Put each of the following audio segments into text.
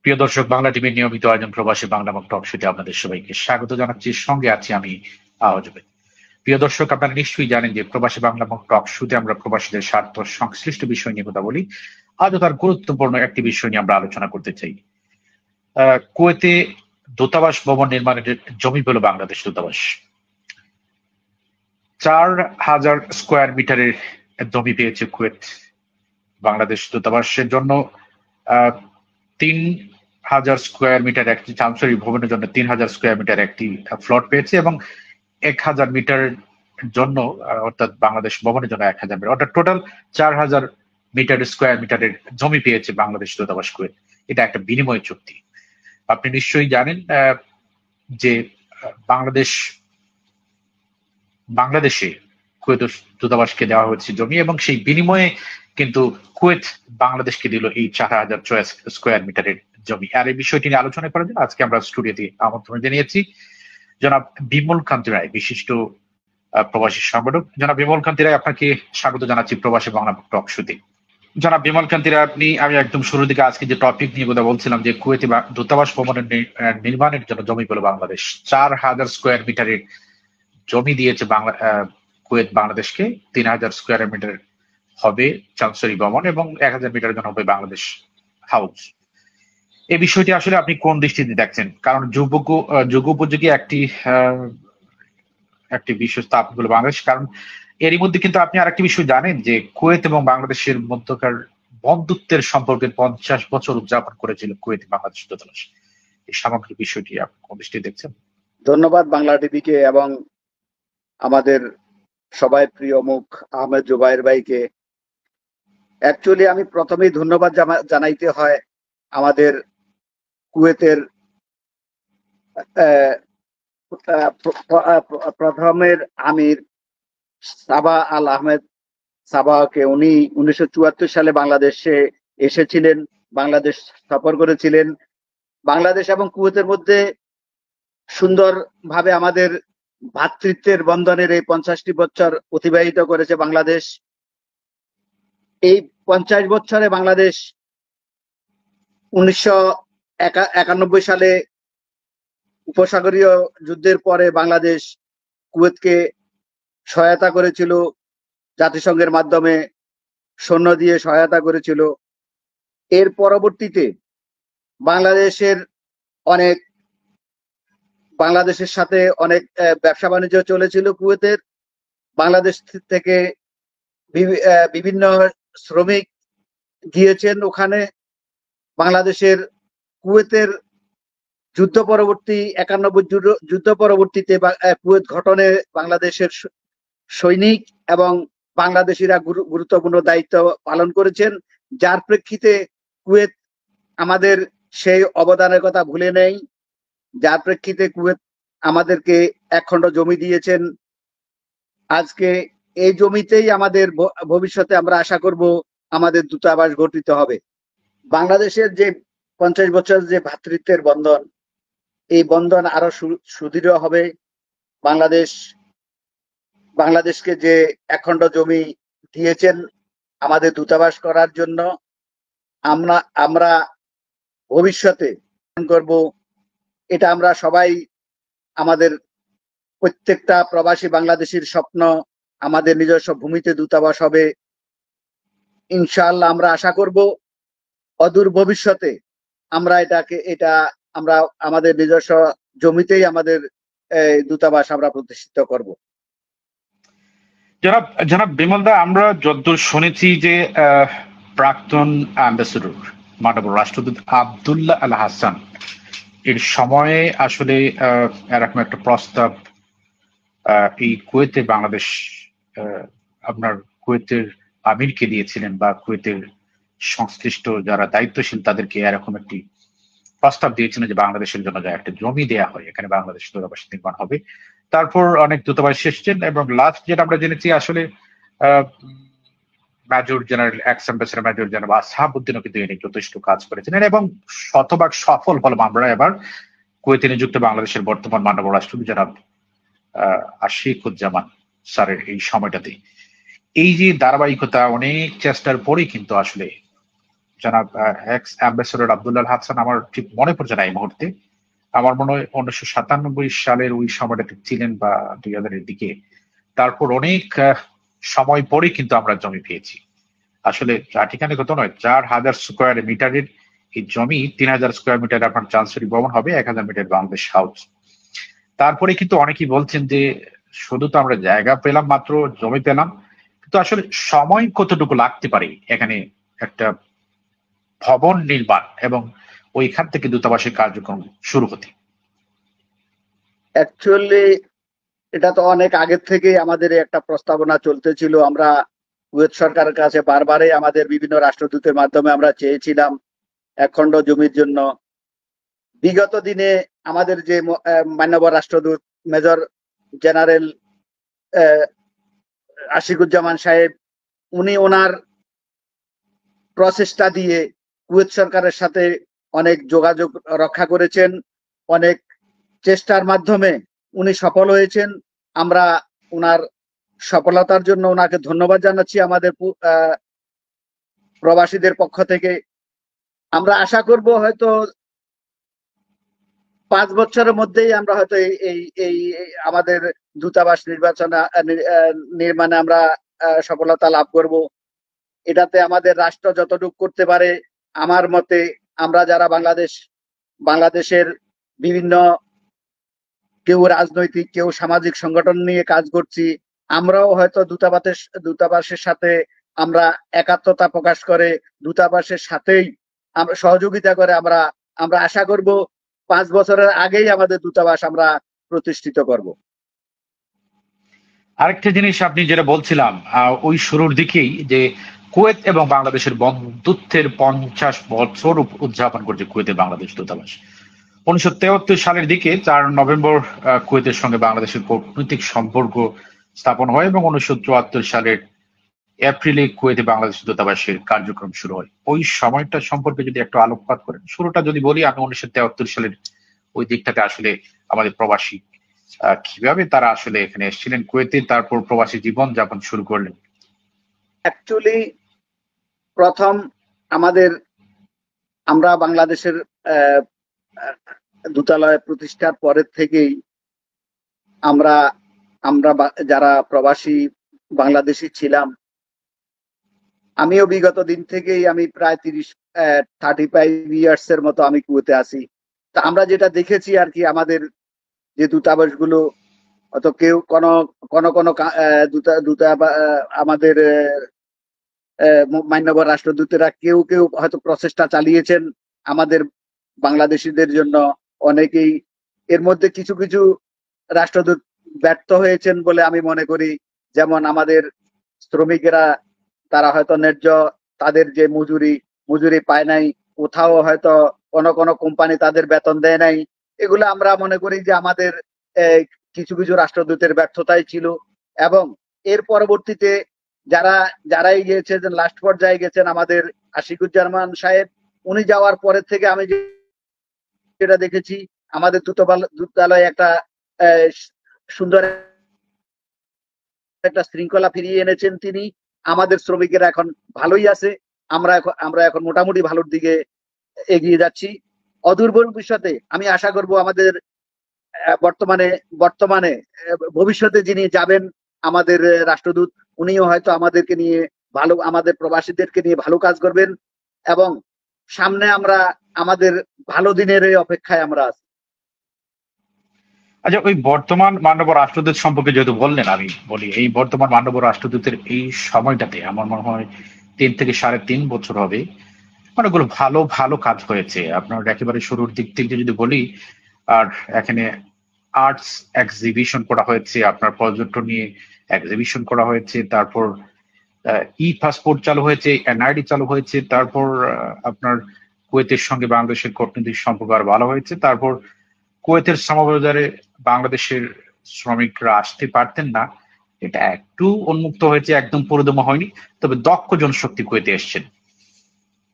প্রিয় দর্শক, বাংলা টিভির নিয়মিত আয়োজন প্রবাসী বাংলা এবং টক শোতে আপনাদের সবাইকে স্বাগত জানাচ্ছি। সঙ্গে আছি আমি আওয়াজবে। প্রিয় দর্শক, আপনারা নিশ্চয়ই জানেন যে প্রবাসী বাংলা এবং টক শোতে আমরা প্রবাসীদের স্বার্থ সংশ্লিষ্ট বিষয় নিয়ে কথা বলি। আজও তার গুরুত্বপূর্ণ একটি বিষয় নিয়ে আমরা আলোচনা করতে চাই। কুয়েতে দূতাবাস ভবন নির্মাণের জমি পেল বাংলাদেশ দূতাবাস। 4,000 স্কোয়ার মিটারের জমি পেয়েছে কুয়েত বাংলাদেশ দূতাবাসের জন্য। 3,000 স্কোয়ার মিটার একটি চামচারি ভবনের জন্য 3,000 স্কোয়ার মিটার একটি প্লট পেয়েছে এবং 1,000 মিটার জন্য অর্থাৎ বাংলাদেশ ভবনের জন্য 1,000 মিটার, অর্থাৎ টোটাল 4,000 মিটার স্কোয়ার মিটারের জমি পেয়েছে বাংলাদেশ দূতাবাস কুয়েত। এটা একটা বিনিময় চুক্তি। আপনি নিশ্চয়ই জানেন যে বাংলাদেশে কুয়েত দূতাবাসকে দেওয়া হয়েছে জমি এবং সেই বিনিময়ে কিন্তু কুয়েত বাংলাদেশকে দিল এই 4,000 স্কোয়ার মিটারের জমি। আর এই বিষয়টি নিয়ে আলোচনা করার জন্য আজকে আমরা স্টুডিওতে আমন্ত্রণ জানিয়েছি জনাব বিমল কান্তি রায়, বিশিষ্ট প্রবাসী সংগঠক। জনাব বিমল কান্তি রায়, আপনাকে স্বাগত জানাচ্ছি প্রবাসী বাংলা টক শোতে। জনাব বিমল কান্তি রায়, আমি একদম শুরুর দিকে আজকে যে টপিক নিয়ে কথা বলছিলাম যে কুয়েতে দূতাবাস ভবনের নির্মাণের জন্য জমি পেল বাংলাদেশ। 4,000 স্কোয়ার মিটারের জমি দিয়েছে কুয়েত বাংলাদেশকে। 3,000 স্কোয়ার মিটার হবে চামচারি ভবন এবং 1,000 মিটার জন্য হবে বাংলাদেশ হাউস। এই বিষয়টি আসলে আপনি কোন দৃষ্টিতে দেখছেন? কারণ যুগোপযোগী একটি বিষয় স্থাপন করলো বাংলাদেশ। কারণ এরই মধ্যে কিন্তু আপনি আরেকটি বিষয় জানেন যে কুয়েত এবং বাংলাদেশের মধ্যকার বন্ধুত্বের সম্পর্কে 50 বছর উদযাপন করেছিল কুয়েত বাংলাদেশ দূতাবাস। এই সামগ্রিক বিষয়টি আপনি কোন দৃষ্টিতে দেখছেন? ধন্যবাদ বাংলা টিভিকে এবং আমাদের সবাই প্রিয় মুখ আহমেদ জুবাইর ভাইকে। অ্যাকচুয়ালি আমি প্রথমেই ধন্যবাদ জানাইতে হয় আমাদের কুয়েতের প্রথমের আমির সাবা আল আহমেদ সাবাহকে। উনি 1974 সালে বাংলাদেশে এসেছিলেন, বাংলাদেশ সফর করেছিলেন। বাংলাদেশ এবং কুয়েতের মধ্যে সুন্দরভাবে আমাদের ভ্রাতৃত্বের বন্ধনের এই 50টি বছর অতিবাহিত করেছে বাংলাদেশ। এই 50 বছরে বাংলাদেশ 1991 সালে উপসাগরীয় যুদ্ধের পরে বাংলাদেশ কুয়েতকে সহায়তা করেছিল, জাতিসংঘের মাধ্যমে সৈন্য দিয়ে সহায়তা করেছিল। এর পরবর্তীতে বাংলাদেশের সাথে অনেক ব্যবসা বাণিজ্য চলেছিল কুয়েতের। বাংলাদেশ থেকে বিভিন্ন শ্রমিক গিয়েছেন ওখানে। বাংলাদেশের কুয়েতের যুদ্ধ পরবর্তী 91 যুদ্ধ পরবর্তীতে কুয়েত গঠনে বাংলাদেশের সৈনিক এবং বাংলাদেশিরা গুরুত্বপূর্ণ দায়িত্ব পালন করেছেন, যার প্রেক্ষিতে কুয়েত আমাদের সেই অবদানের কথা ভুলে নেই। যার প্রেক্ষিতে কুয়েত আমাদেরকে 1 খণ্ড জমি দিয়েছেন। আজকে এই জমিতেই আমাদের ভবিষ্যতে আমরা আশা করব আমাদের দূতাবাস গঠিত হবে। বাংলাদেশের যে 50 বছর যে ভ্রাতৃত্বের বন্ধন, এই বন্ধন আরো সুদৃঢ় হবে। বাংলাদেশকে যে 1 খণ্ড জমি দিয়েছেন আমাদের দূতাবাস করার জন্য, আমরা ভবিষ্যতে করব। এটা আমরা সবাই, আমাদের প্রত্যেকটা প্রবাসী বাংলাদেশীর স্বপ্ন আমাদের নিজস্ব ভূমিতে দূতাবাস হবে। ইনশাআল্লাহ আমরা আশা করব অদূর ভবিষ্যতে আমরা আমরা আমাদের নিজস্ব জমিতেই আমাদের দূতাবাস আমরা প্রতিষ্ঠিত করব। জনাব বিমলদা, আমরা যতদূর শুনেছি যে প্রাক্তন অ্যাম্বাসেডর মাননীয় রাষ্ট্রদূত আব্দুল্লাহ আল হাসান এর সময়ে আসলে এরকম একটা প্রস্তাব এই কুয়েতে বাংলাদেশ আপনার কুয়েতের আমিরকে দিয়েছিলেন বা কুয়েতের সংশ্লিষ্ট যারা দায়িত্বশীল তাদেরকে এরকম একটি প্রস্তাব দিয়েছিলেন যে বাংলাদেশের জন্য যা একটা জমি দেয়া হয়, এখানে বাংলাদেশ দূতাবাস নির্মাণ হবে। তারপর অনেক দূতাবাস এসেছেন এবং লাস্ট যেটা আমরা জেনেছি আসলে major general ex ambassador major general আসহাবউদ্দিনও কিন্তু এনে যথেষ্ট কাজ করেছিলেন এবং শতভাগ সফল হলাম আমরা এবার কুয়েতে নিযুক্ত বাংলাদেশের বর্তমান মাননীয় রাষ্ট্রদূত জনাব আশিকুজ্জামান স্যারের এই সময়টাতে। এই যে ধারাবাহিকতা, অনেক চেষ্টার পরেই কিন্তু আসলে জনাব এক্স অ্যাম্বাসেডর আব্দুল্লাহ হাসান, আমার ঠিক মনে পড়ছে না এই মুহূর্তে, আমার মনে হয় 1997 সালের ওই সময়টাতে ছিলেন বা 2000-এর দিকে। তারপর অনেক সময় পরে কিন্তু আমরা জমি পেয়েছি। আসলে ঠিকানা কত নয়, 4000 স্কোয়ার মিটারের এই জমি 3000 স্কোয়ার মিটার আপনার চান্সেরি ভবন হবে, 1000 মিটার বাংলাদেশ হাউস। তারপরে কিন্তু অনেকেই বলছেন যে শুধু তো আমরা জায়গা পেলাম, মাত্র জমি পেলাম, কিন্তু আসলে সময় কতটুকু লাগতে পারে এখানে একটা ভবন নির্মাণ এবং ওইখান থেকে দূতাবাসের কার্যক্রম শুরু হতে? অ্যাকচুয়ালি এটা তো অনেক আগের থেকেই আমাদের একটা প্রস্তাবনা চলতেছিল। আমরা কুয়েত সরকারের কাছে বারবারই আমাদের বিভিন্ন রাষ্ট্রদূতের মাধ্যমে আমরা চেয়েছিলাম এক খণ্ড জমির জন্য। বিগত দিনে আমাদের যে মাননীয় রাষ্ট্রদূত মেজর জেনারেল আশিকুজ্জামান সাহেব, উনি ওনার প্রচেষ্টা দিয়ে কুয়েত সরকারের সাথে অনেক যোগাযোগ রক্ষা করেছেন, অনেক চেষ্টার মাধ্যমে উনি সফল হয়েছেন। আমরা ওনার সফলতার জন্য ওনাকে ধন্যবাদ জানাচ্ছি আমাদের প্রবাসীদের পক্ষ থেকে। আমরা আশা করব হয়তো 5 বছরের মধ্যেই আমরা হয়তো এই এই আমাদের দূতাবাস নির্মাণে আমরা সফলতা লাভ করব। এটাতে আমাদের রাষ্ট্র যতটুকু করতে পারে, আমার মতে আমরা যারা বাংলাদেশের বিভিন্ন কেউ রাজনৈতিক, কেউ সামাজিক সংগঠন নিয়ে কাজ করছি, আমরাও হয়তো দূতাবাসের সাথে আমরা একাত্মতা প্রকাশ করে দূতাবাসের সাথেই আমরা সহযোগিতা করে আমরা আশা করব 5 বছরের আগেই আমাদের দূতাবাস আমরা প্রতিষ্ঠিত করব। আরেকটা জিনিস আপনি যেটা বলছিলাম ওই শুরুর দিকেই, যে কুয়েত এবং বাংলাদেশের বন্ধুত্বের 50 বছর উদযাপন করছে কুয়েতের বাংলাদেশ দূতাবাস। 1973 সালের দিকে 4 নভেম্বর কুয়েতের সঙ্গে বাংলাদেশের কূটনৈতিক সম্পর্ক স্থাপন হয় এবং 1974 সালের এপ্রিলে কুয়েতে বাংলাদেশ দূতাবাসের কার্যক্রম শুরু হয়। ওই সময়টা সম্পর্কে যদি একটু আলোকপাত করেন। শুরুটা যদি বলি, আমি 1973 সালের ওই দিকটাতে আসলে আমাদের প্রবাসী কিভাবে তারা আসলে এখানে এসেছিলেন কুয়েতে, তারপর প্রবাসী জীবন যাপন শুরু করলেন। অ্যাকচুয়ালি প্রথম আমরা বাংলাদেশের দূতালয় প্রতিষ্ঠার পরের থেকেই আমরা যারা প্রবাসী বাংলাদেশি ছিলাম, আমিও বিগত দিন থেকেই আমি প্রায় 35 ইয়ার্স এর মতো আমি কুয়েতে আছি। তা আমরা যেটা দেখেছি আর কি, আমাদের যে দূতাবাসগুলো অত কেউ কোন আমাদের মান্যবর রাষ্ট্রদূতেরা কেউ হয়তো প্রচেষ্টা চালিয়েছেন আমাদের বাংলাদেশিদের জন্য। অনেকেই এর মধ্যে কিছু কিছু রাষ্ট্রদূত ব্যর্থ হয়েছেন বলে আমি মনে করি। যেমন আমাদের শ্রমিকেরা, তারা হয়তো ন্যায্য তাদের যে মজুরি পায় নাই, কোথাও হয়তো কোন কোম্পানি তাদের বেতন দেয় নাই। এগুলো আমরা মনে করি যে আমাদের কিছু কিছু রাষ্ট্রদূতের ব্যর্থতাই ছিল। এবং এর পরবর্তীতে যারাই গিয়েছেন, লাস্ট পর্যায়ে গেছেন আমাদের আশিকুজ্জামান সাহেব, উনি যাওয়ার পরের থেকে আমি যেটা দেখেছি, আমাদের দূতালয়ে একটা সুন্দর একটা শৃঙ্খলা ফিরিয়ে এনেছেন তিনি। আমাদের শ্রমিকেরা এখন ভালোই আছে, আমরা এখন মোটামুটি ভালোর দিকে এগিয়ে যাচ্ছি। অদূর ভবিষ্যতে আমি আশা করব আমাদের বর্তমানে ভবিষ্যতে যিনি যাবেন আমাদের রাষ্ট্রদূত, উনিও হয়তো আমাদের প্রবাসীদেরকে নিয়ে ভালো কাজ করবেন এবং সামনে আমাদের ভালো দিনের অপেক্ষায় আমরা আছি। আচ্ছা, ওই বর্তমান মাননীয় রাষ্ট্রদূত সম্পর্কে যেহেতু বললেন, আমি বলি এই বর্তমান মাননীয় রাষ্ট্রদূতের এই সময়টাতে আমার মনে হয় 3 থেকে 3.5 বছর হবে, অনেকগুলো ভালো ভালো কাজ হয়েছে। আপনার একেবারে শুরুর দিক থেকে যদি বলি, আর এখানে আর্টস এক্সিবিশন করা হয়েছে, আপনার পর্যটন নিয়ে এক্সিবিশন করা হয়েছে, তারপর ই পাসপোর্ট চালু হয়েছে, এনআইডি চালু হয়েছে, তারপর আপনার কুয়েতের সঙ্গে বাংলাদেশের কূটনৈতিক সম্পর্ক আরো ভালো হয়েছে। তারপর কুয়েতের শ্রমবাজারে বাংলাদেশের শ্রমিকরা আসতে পারতেন না, এটা একটু উন্মুক্ত হয়েছে, একদম পুরোদম হয়নি, তবে দক্ষ জনশক্তি কুয়েতে এসছেন।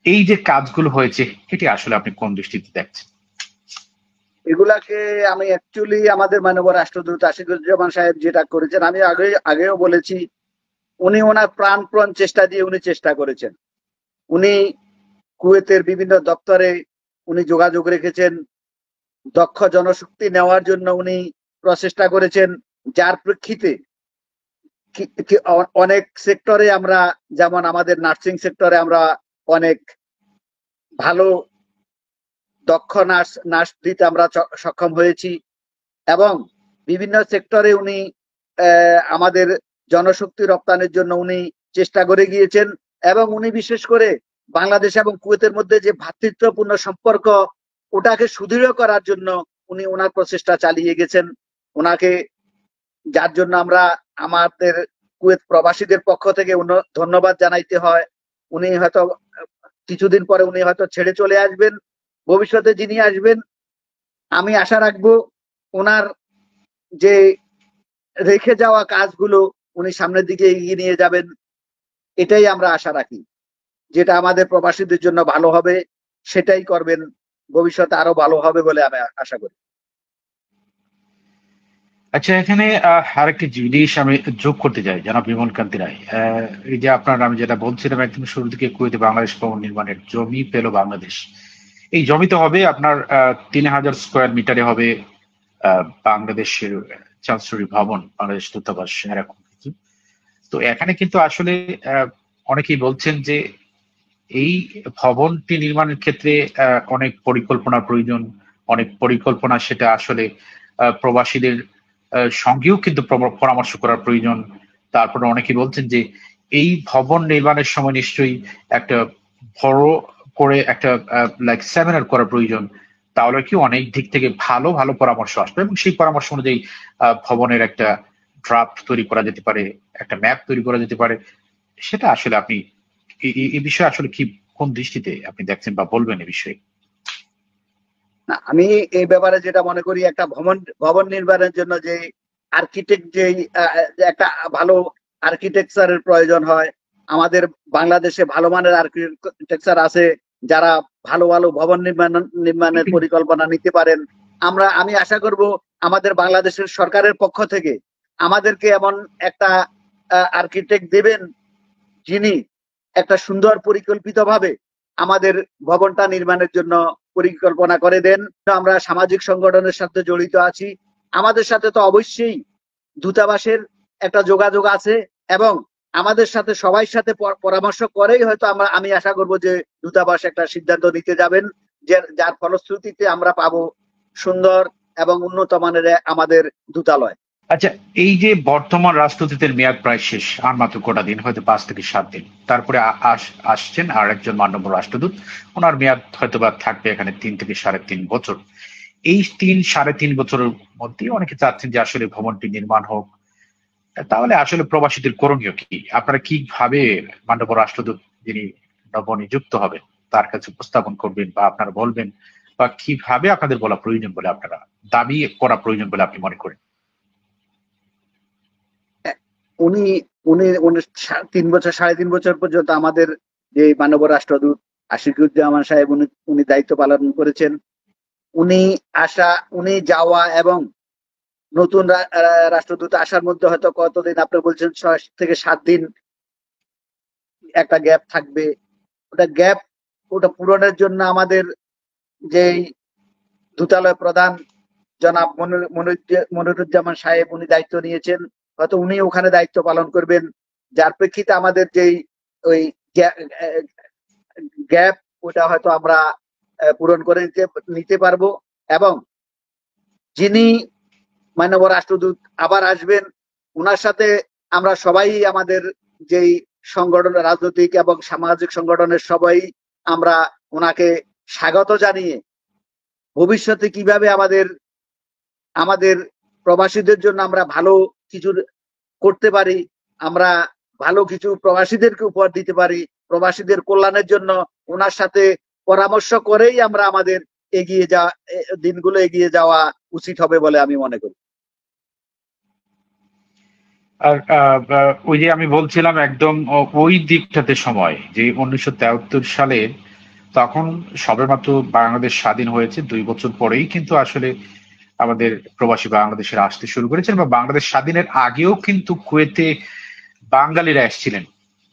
এই যে কাজগুলো হয়েছে, এটি আসলে আপনি কোন দৃষ্টিতে দেখছেন? এগুলাকে আমি অ্যাকচুয়ালি আমাদের মাননীয় রাষ্ট্রদূত আশিকুজ্জামান সাহেব যেটা করেছেন, আমি আগেও বলেছি, উনি ওনার প্রাণপণ চেষ্টা দিয়ে উনি চেষ্টা করেছেন। উনি কুয়েতের বিভিন্ন দপ্তরে উনি যোগাযোগ রেখেছেন, দক্ষ জনশক্তি নেওয়ার জন্য উনি প্রচেষ্টা করেছেন, যার প্রেক্ষিতে অনেক সেক্টরে আমরা, যেমন আমাদের নার্সিং সেক্টরে আমরা অনেক ভালো দক্ষ নার্স দিতে আমরা সক্ষম হয়েছি, এবং বিভিন্ন সেক্টরে উনি আমাদের জনশক্তি রপ্তানির জন্য উনি চেষ্টা করে গিয়েছেন, এবং উনি বিশেষ করে বাংলাদেশ এবং কুয়েতের মধ্যে যে ভ্রাতৃত্বপূর্ণ সম্পর্ক ওটাকে সুদৃঢ় করার জন্য উনি ওনার প্রচেষ্টা চালিয়ে গেছেন। ওনাকে, যার জন্য আমরা আমাদের কুয়েত প্রবাসীদের পক্ষ থেকে ধন্যবাদ জানাইতে হয়। উনি হয়তো কিছুদিন পরে উনি হয়তো ছেড়ে চলে আসবেন, ভবিষ্যতে যিনি আসবেন আমি আশা রাখবো ওনার যে রেখে যাওয়া কাজগুলো উনি সামনের দিকে এগিয়ে নিয়ে যাবেন, এটাই আমরা আশা রাখি। যেটা আমাদের প্রবাসীদের জন্য ভালো হবে সেটাই করবেন, ভবিষ্যতে আরো ভালো হবে বলে আমি আশা করি। আচ্ছা, এখানে আরেকটি জিনিস আমি যোগ করতে চাই জনাব বিমল কান্তি রায়। এই যে আপনার, আমি যেটা বলছিলাম একদম শুরু থেকে, কুয়েতে বাংলাদেশ ভবন নির্মাণের জমি পেল বাংলাদেশ। এই জমি তো হবে আপনার 3000 স্কোয়ার মিটারে হবে বাংলাদেশের চান্সেলরি ভবন, বাংলাদেশ দূতাবাস, এরকম কিছু। তো এখানে কিন্তু আসলে অনেকেই বলছেন যে এই ভবনটি নির্মাণের ক্ষেত্রে অনেক পরিকল্পনার প্রয়োজন, অনেক পরিকল্পনা, সেটা আসলে প্রবাসীদের সঙ্গেও কিন্তু পরামর্শ করার প্রয়োজন। তারপরে অনেকেই বলছেন যে এই ভবন নির্মাণের সময় নিশ্চয়ই একটা বড় করে একটা লাইক সেমিনার করার প্রয়োজন, তাহলে কি অনেক দিক থেকে ভালো ভালো পরামর্শ আসবে, এবং সেই পরামর্শ অনুযায়ী ভবনের একটা ড্রাফট তৈরি করা যেতে পারে, একটা ম্যাপ তৈরি করা যেতে পারে। সেটা আসলে আপনি এই বিষয়ে আসলে কি, কোন দৃষ্টিতে আপনি দেখছেন বা বলবেন এই বিষয়ে? আমি এই ব্যাপারে যেটা মনে করি, একটা ভবন নির্মাণের জন্য যে আর্কিটেক্ট, যে একটা ভালো আর্কিটেকচারের প্রয়োজন হয়। আমাদের বাংলাদেশে ভালো মানের আর্কিটেকচার আছে, যারা ভালো ভালো ভবন নির্মাণের পরিকল্পনা নিতে পারেন। আমি আশা করব আমাদের বাংলাদেশের সরকারের পক্ষ থেকে আমাদেরকে এমন একটা আর্কিটেক্ট দেবেন যিনি একটা সুন্দর পরিকল্পিতভাবে আমাদের ভবনটা নির্মাণের জন্য পরিকল্পনা করে দেন। আমরা সামাজিক সংগঠনের সাথে জড়িত আছি, আমাদের সাথে তো অবশ্যই দূতাবাসের একটা যোগাযোগ আছে, এবং আমাদের সাথে সবাই সাথে পরামর্শ করেই হয়তো আমি আশা করব যে দূতাবাস একটা সিদ্ধান্ত নিতে যাবেন, যার ফলশ্রুতিতে আমরা পাবো সুন্দর এবং উন্নত মানের আমাদের দূতালয়। আচ্ছা, এই যে বর্তমান রাষ্ট্রদূতের মেয়াদ প্রায় শেষ, আর মাত্র কটা দিন, হয়তো 5 থেকে 7 দিন, তারপরে আসছেন আর একজন মাননীয় রাষ্ট্রদূত। ওনার মেয়াদ হয়তো বা থাকবে এখানে 3 থেকে 3.5 বছর। এই 3-3.5 বছরের মধ্যে অনেকে চাচ্ছেন যে আসলে ভবনটি নির্মাণ হোক। তাহলে আসলে প্রবাসীদের করণীয় কি? আপনারা কিভাবে মাননীয় রাষ্ট্রদূত যিনি নবনিযুক্ত হবেন তার কাছে উপস্থাপন করবেন, বা আপনারা বলবেন, বা কিভাবে আপনাদের বলা প্রয়োজন বলে আপনারা দাবি করা প্রয়োজন বলে আপনি মনে করেন? উনি উনি 3 বছর 3.5 বছর পর্যন্ত আমাদের যে মাননীয় রাষ্ট্রদূত আশিকুজ্জামান সাহেব উনি দায়িত্ব পালন করেছেন। উনি যাওয়া এবং নতুন রাষ্ট্রদূত আসার মধ্যে হয়তো কতদিন, আপনি বলছেন 6 থেকে 7 দিন একটা গ্যাপ থাকবে। ওটা পূরণের জন্য আমাদের যে দূতালয় প্রধান জনাব মনিরুজ্জামান সাহেব উনি দায়িত্ব নিয়েছেন, হয়তো উনি ওখানে দায়িত্ব পালন করবেন, যার প্রেক্ষিতে আমাদের যেই ওই গ্যাপ ওটা হয়তো আমরা পূরণ করে নিতে পারবো। এবং যিনি মাননীয় রাষ্ট্রদূত আবার আসবেন, ওনার সাথে আমরা সবাই, আমাদের যেই সংগঠন, রাজনৈতিক এবং সামাজিক সংগঠনের সবাই আমরা ওনাকে স্বাগত জানিয়ে ভবিষ্যতে কিভাবে আমাদের প্রবাসীদের জন্য আমরা ভালো কিছু করতে পারি, আমরা ভালো কিছু প্রবাসীদেরকে উপহার দিতে পারি, প্রবাসীদের কল্যাণের জন্য ওনার সাথে পরামর্শ করেই আমরা আমাদের দিনগুলো এগিয়ে যাওয়া উচিত হবে বলে আমি মনে করি। আর ওই যে আমি বলছিলাম একদম ওই দিকটাতে সময়, যে 1973 সালে, তখন সবেমাত্র বাংলাদেশ স্বাধীন হয়েছে, 2 বছর পরেই কিন্তু আসলে আমাদের প্রবাসী বাংলাদেশের আসতে শুরু করেছেন, বা বাংলাদেশ স্বাধীনের আগেও কিন্তু কুয়েতে বাঙালিরা এসেছিলেন।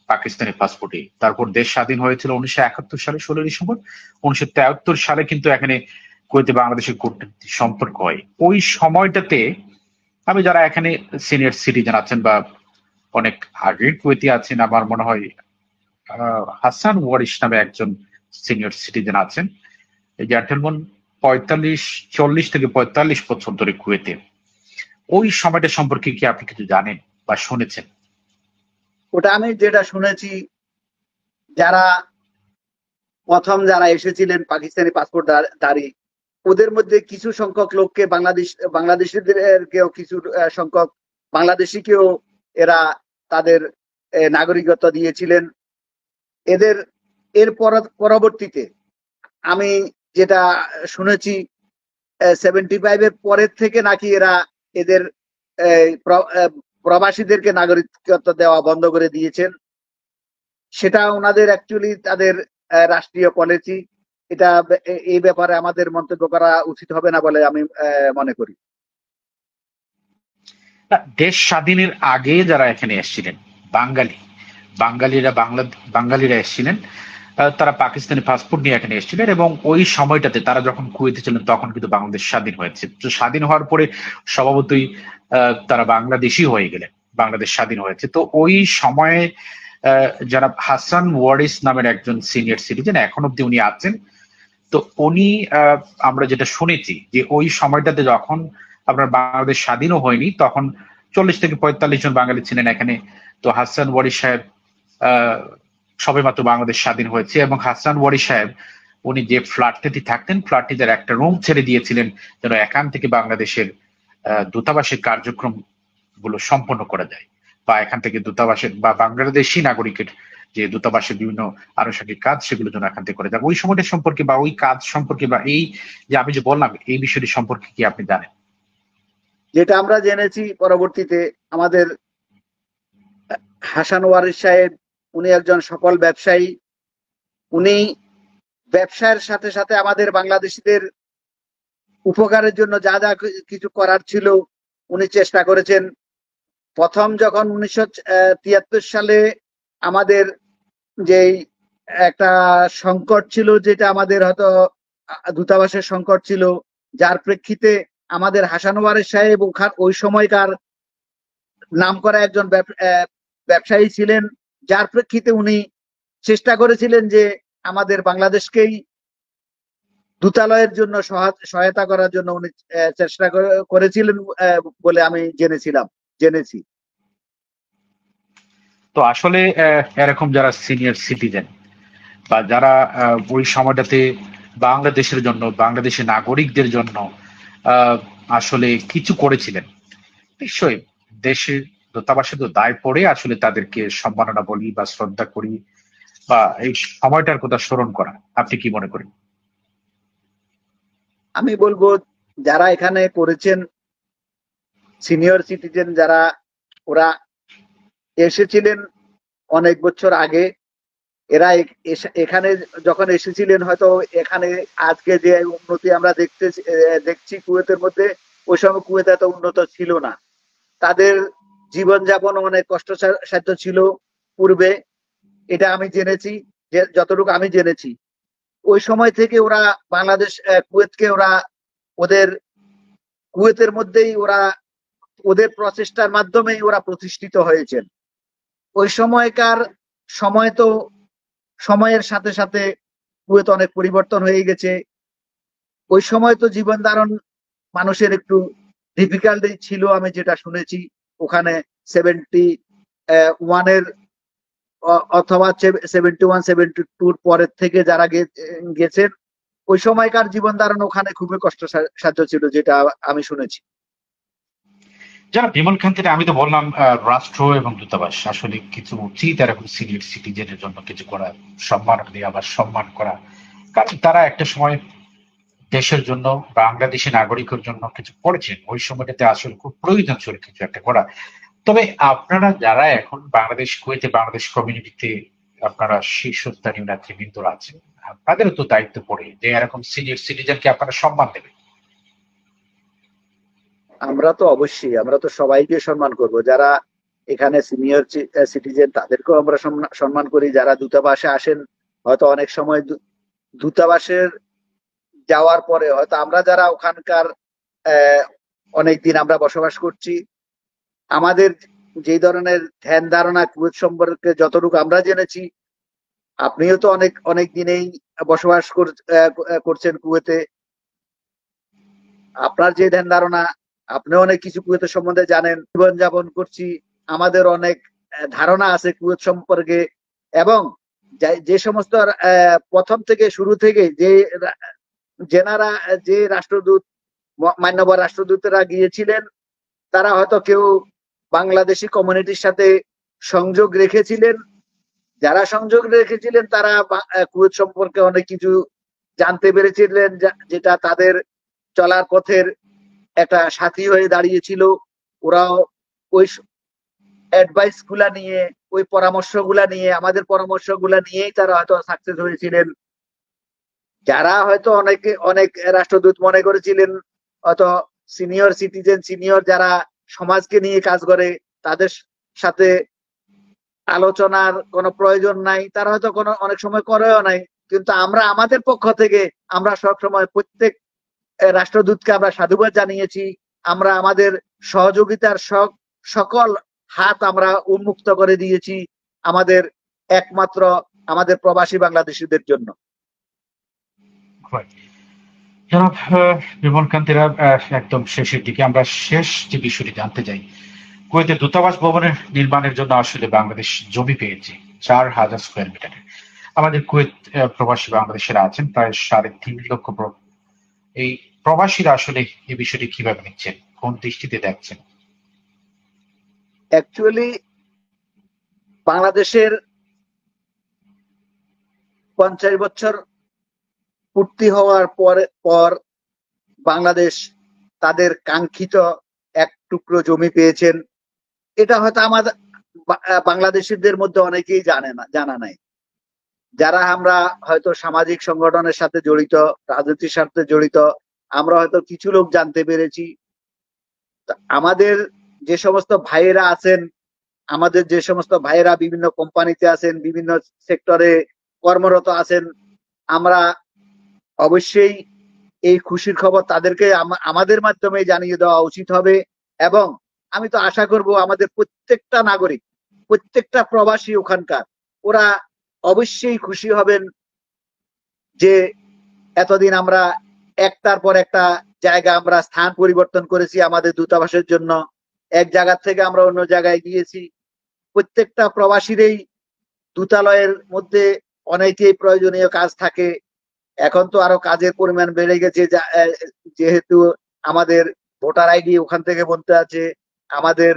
পাকিস্তানি পাসপোর্টে। তারপর দেশ স্বাধীন হয়েছিল 1971 সালে 16 ডিসেম্বর। 1973 সালে কিন্তু এখানে কুয়েতে বাংলাদেশের কূটনীতিক সম্পর্ক হয়। ওই সময়টাতে আমি যারা এখানে সিনিয়র সিটিজেন আছেন বা অনেক আগের কুয়েতি আছেন, আমার মনে হয় হাসান ওয়ারিশ নামে একজন সিনিয়র সিটিজেন আছেন। এই জেন্টলম্যান 40 থেকে 45 বছর ধরে কুয়েতে। ওই সময়টা সম্পর্কে কি আপনি কিছু জানেন বা শুনেছেন? ওটা আমি যেটা শুনেছি, যারা প্রথম যারা এসেছিলেন পাকিস্তানি পাসপোর্টধারী, ওদের মধ্যে কিছু সংখ্যক লোককে বাংলাদেশিদেরকেও কিছু সংখ্যক বাংলাদেশিকেও এরা তাদের নাগরিকত্ব দিয়েছিলেন। এর পরবর্তীতে আমি যেটা শুনেছি 75-এর পরের থেকে নাকি এরা এদের প্রবাসীদেরকে নাগরিকত্ব দেওয়া বন্ধ করে দিয়েছেন। সেটা ওনাদের অ্যাকচুয়ালি তাদের রাষ্ট্রীয় পলিসি। এটা এই ব্যাপারে আমাদের মন্তব্য করা উচিত হবে না বলে আমি মনে করি। দেশ স্বাধীনের আগে যারা এখানে এসেছিলেন বাঙালিরা এসেছিলেন, তারা পাকিস্তানি পাসপোর্ট নিয়ে এখানে এসেছিলেন এবং ওই সময়টাতে তারা যখন কুয়েতে ছিলেন তখন কিন্তু বাংলাদেশ স্বাধীন হয়েছে। তো স্বাধীন হওয়ার পরে স্বভাবতই তারা বাংলাদেশি হয়ে গেলেন, বাংলাদেশ স্বাধীন হয়েছে। তো ওই সময়ে যারা হাসান ওয়ারিস নামের একজন সিনিয়র সিটিজেন, এখন অব্দি উনি আছেন। তো উনি আমরা যেটা শুনেছি যে ওই সময়টাতে যখন আপনার বাংলাদেশ স্বাধীনও হয়নি, তখন 40 থেকে 45 জন বাঙালি ছিলেন এখানে। তো হাসান ওয়ারিস সাহেব সবেমাত্র বাংলাদেশ স্বাধীন হয়েছে এবং হাসান ওয়ারিস সাহেব উনি যে ফ্ল্যাটটিতে থাকতেন, ফ্ল্যাটটিতে একটা রুম ছেড়ে দিয়েছিলেন যেন এখান থেকে বাংলাদেশের দূতাবাসের কার্যক্রম গুলো সম্পন্ন করা যায়, বা এখান থেকে দূতাবাসের বা বাংলাদেশি নাগরিকের যে দূতাবাসের বিভিন্ন আনুষঙ্গিক কাজ সেগুলো যেন এখান থেকে করে যায়। ওই সময়টা সম্পর্কে বা ওই কাজ সম্পর্কে বা এই যে আমি যে বললাম এই বিষয়টি সম্পর্কে কি আপনি জানেন? যেটা আমরা জেনেছি পরবর্তীতে, আমাদের হাসান ওয়ারিস সাহেব উনি একজন সফল ব্যবসায়ী। উনি ব্যবসার সাথে সাথে আমাদের বাংলাদেশিদের উপকারের জন্য যা যা কিছু করার ছিল উনি চেষ্টা করেছেন। প্রথম যখন 1973 সালে আমাদের যে একটা সংকট ছিল, যেটা আমাদের হয়তো দূতাবাসের সংকট ছিল, যার প্রেক্ষিতে আমাদের হাসান ওয়ারিস সাহেব ওই সময়কার নামকরা একজন ব্যবসায়ী ছিলেন, যার প্রেক্ষিতে উনি চেষ্টা করেছিলেন যে আমাদের বাংলাদেশকেই দূতালয়ের জন্য সহায়তা করার জন্য উনি চেষ্টা করেছিলেন বলে আমি জেনেছি। তো আসলে এরকম যারা সিনিয়র সিটিজেন বা যারা ওই সময়টাতে বাংলাদেশের জন্য, বাংলাদেশের নাগরিকদের জন্য আসলে কিছু করেছিলেন, নিশ্চয়ই দেশের দূতাবাসে তো দায় পড়ে আসলে তাদেরকে সম্মাননা বলি বা শ্রদ্ধা করি বা এই সময়টার কথা স্মরণ করা। আপনি কি মনে করেন? আমি বলবো যারা এখানে করেছেন সিনিয়র সিটিজেন, যারা ওরা এসেছিলেন অনেক বছর আগে, এরা এখানে যখন এসেছিলেন হয়তো এখানে আজকে যে উন্নতি আমরা দেখছি কুয়েতের মধ্যে, ওই সময় কুয়েত এত উন্নত ছিল না। তাদের জীবনযাপন অনেক কষ্টসাধ্য ছিল পূর্বে, এটা আমি জেনেছি। যতটুকু আমি জেনেছি ওই সময় থেকে ওরা বাংলাদেশ কুয়েতকে ওরা কুয়েতের মধ্যেই ওদের প্রচেষ্টার মাধ্যমেই ওরা প্রতিষ্ঠিত হয়েছেন। ওই সময়কার সময় তো সময়ের সাথে সাথে কুয়েত অনেক পরিবর্তন হয়ে গেছে। ওই সময় তো জীবন ধারণ মানুষের একটু ডিফিকাল্টি ছিল, আমি যেটা শুনেছি। ওখানে 71-এর অথবা 71-72 পরের থেকে যারা গেছেন, ওই সময়কার জীবন ধারণ ওখানে খুবই কষ্টসাধ্য ছিল, যেটা আমি শুনেছি। যারা বিমল খান থেকে আমি তো বললাম রাষ্ট্র এবং দূতাবাস আসলে কিছু উচিত এরকম সিনিয়র সিটিজেনের জন্য কিছু করা, সম্মান দেওয়া বা সম্মান করা, কারণ তারা একটা সময় দেশের জন্য বাংলাদেশি নাগরিকের জন্য কিছু করেছেন। ওই সময়টাতে আসলে খুব প্রয়োজন ছিল কিছু একটা করা। তবে আপনারা যারা এখন কুয়েতে বাংলাদেশ কমিউনিটিতে আপনারা শীর্ষস্থানীয় নেতৃবৃন্দরা আছেন, আপনাদেরও তো দায়িত্ব পড়ে যে এরকম সিনিয়র সিটিজেনকে আপনারা সম্মান দেবেন। আমরা তো অবশ্যই, আমরা তো সবাইকে সম্মান করব। যারা এখানে সিনিয়র সিটিজেন, তাদেরকেও আমরা সম্মান করি। যারা দূতাবাসে আসেন, হয়তো অনেক সময় দূতাবাসের যাওয়ার পরে হয়তো আমরা যারা ওখানকার অনেকদিন আমরা বসবাস করছি, আমাদের যে ধরনের ধ্যান ধারণা কুয়েত সম্পর্কে যতটুকু আমরা জেনেছি, আপনিও তো অনেক দিনেই বসবাস করছেন কুয়েতে, আপনার যে ধ্যান ধারণা, আপনিও অনেক কিছু কুয়েতের সম্বন্ধে জানেন। জীবনযাপন করছি, আমাদের অনেক ধারণা আছে কুয়েত সম্পর্কে। এবং যে সমস্ত প্রথম থেকে শুরু থেকে যে রাষ্ট্রদূত, মান্যবর রাষ্ট্রদূতেরা গিয়েছিলেন, তারা হয়তো কেউ বাংলাদেশি কমিউনিটির সাথে সংযোগ রেখেছিলেন। যারা সংযোগ রেখেছিলেন তারা কুয়েত সম্পর্কে অনেক কিছু জানতে পেরেছিলেন, যেটা তাদের চলার পথের একটা সাথী হয়ে দাঁড়িয়েছিল। ওরাও ওই অ্যাডভাইস গুলা নিয়ে, ওই পরামর্শ গুলা নিয়ে, আমাদের পরামর্শ গুলা নিয়েই তারা হয়তো সাকসেস হয়েছিলেন। যারা হয়তো অনেক রাষ্ট্রদূত মনে করেছিলেন হয়তো সিনিয়র সিটিজেন, সিনিয়র যারা সমাজকে নিয়ে কাজ করে, তাদের সাথে আলোচনার কোনো প্রয়োজন নাই, তারা হয়তো অনেক সময় করেও নাই। কিন্তু আমরা আমাদের পক্ষ থেকে আমরা সবসময় প্রত্যেক রাষ্ট্রদূতকে আমরা সাধুবাদ জানিয়েছি। আমরা আমাদের সহযোগিতার সকল হাত আমরা উন্মুক্ত করে দিয়েছি একমাত্র আমাদের প্রবাসী বাংলাদেশিদের জন্য। জনাব বিমল কান্তি রায়, একদম শেষের দিকে আমরা শেষ যে বিষয়টি জানতে চাই, কুয়েতের দূতাবাস ভবনের নির্মাণের জন্য আসলে বাংলাদেশ জমি পেয়েছে 4000 স্কোয়ার মিটারের। আমাদের কুয়েত প্রবাসী বাংলাদেশেরা আছেন প্রায় 3.5 লক্ষ। এই প্রবাসীরা আসলে এই বিষয়টি কিভাবে নিচ্ছেন, কোন দৃষ্টিতে দেখছেন? অ্যাকচুয়ালি বাংলাদেশের 50 বছর পূর্তি হওয়ার পর বাংলাদেশ তাদের কাঙ্ক্ষিত এক টুকরো জমি পেয়েছেন। এটা হয়তো আমাদের বাংলাদেশিদের মধ্যে অনেকেই জানা নাই। যারা আমরা হয়তো সামাজিক সংগঠনের সাথে জড়িত, রাজনীতির সাথে জড়িত, আমরা হয়তো কিছু লোক জানতে পেরেছি। আমাদের যে সমস্ত ভাইয়েরা আছেন, বিভিন্ন কোম্পানিতে আছেন, বিভিন্ন সেক্টরে কর্মরত আছেন, আমরা অবশ্যই এই খুশির খবর তাদেরকে আমাদের মাধ্যমে জানিয়ে দেওয়া উচিত হবে। এবং আমি তো আশা করব আমাদের প্রত্যেকটা নাগরিক, প্রত্যেকটা প্রবাসী ওখানকার, ওরা অবশ্যই খুশি হবেন যে এতদিন আমরা একটার পর একটা জায়গা আমরা স্থান পরিবর্তন করেছি আমাদের দূতাবাসের জন্য। এক জায়গা থেকে আমরা অন্য জায়গায় গিয়েছি। প্রত্যেকটা প্রবাসীরই দূতালয়ের মধ্যে অনেকেই প্রয়োজনীয় কাজ থাকে। এখন তো আরো কাজের পরিমাণ বেড়ে গেছে, যেহেতু আমাদের ভোটার আইডি ওখান থেকে বনতে আছে, আমাদের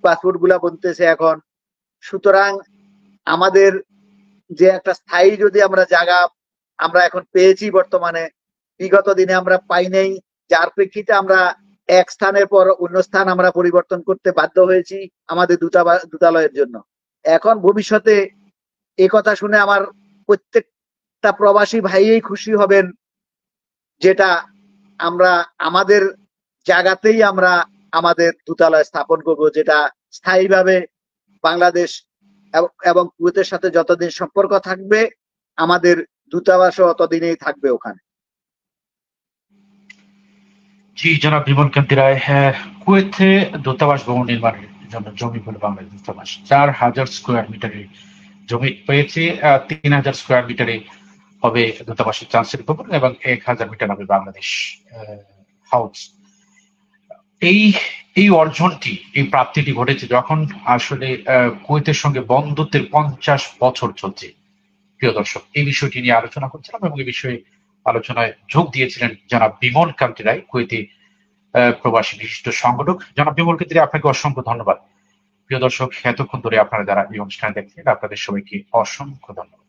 পাসপোর্ট গুলা বনতেছে এখন। সুতরাং আমাদের যে একটা স্থায়ী যদি আমরা জায়গা আমরা এখন পেয়েছি বর্তমানে, বিগত দিনে আমরা পাই নাই, যার প্রেক্ষিতে আমরা এক স্থানের পর অন্য স্থান আমরা পরিবর্তন করতে বাধ্য হয়েছি আমাদের দূতালয়ের জন্য। এখন ভবিষ্যতে এই কথা শুনে আমার প্রত্যেকটা প্রবাসী ভাইই খুশি হবেন, যেটা আমরা আমাদের জায়গাতেই আমরা আমাদের দূতালয় স্থাপন করব, যেটা স্থায়ীভাবে বাংলাদেশ এবং কুয়েতের সাথে যতদিন সম্পর্ক থাকবে, আমাদের দূতাবাসও ততদিনেই থাকবে ওখানে। জি জনাব বিমল কান্তি রায়, কুয়েতে দূতাবাস ভবন নির্মাণের জন্য জমি বলে বাংলাদেশ দূতাবাস 4000 স্কোয়ার মিটারের জমি পেয়েছে। 3000 স্কোয়ার মিটারে হবে দূতাবাসের চান্সেল ভবন এবং 1000 মিটার হবে বাংলাদেশ হাউস। এই অর্জনটি, এই প্রাপ্তিটি ঘটেছে যখন আসলে কুয়েতের সঙ্গে বন্ধুত্বের 50 বছর চলছে। প্রিয় দর্শক, এই বিষয়টি নিয়ে আলোচনা করছিলাম এবং এই বিষয়ে আলোচনায় যোগ দিয়েছিলেন জনাব বিমল কান্তি রায়, কুয়েতি প্রবাসী বিশিষ্ট সংগঠক। জনাব বিমল কান্তি রায়, আপনাকে অসংখ্য ধন্যবাদ। প্রিয় দর্শক, এতক্ষণ ধরে আপনারা যারা এই অনুষ্ঠানে দেখছেন, আপনাদের সবাইকে অসংখ্য ধন্যবাদ।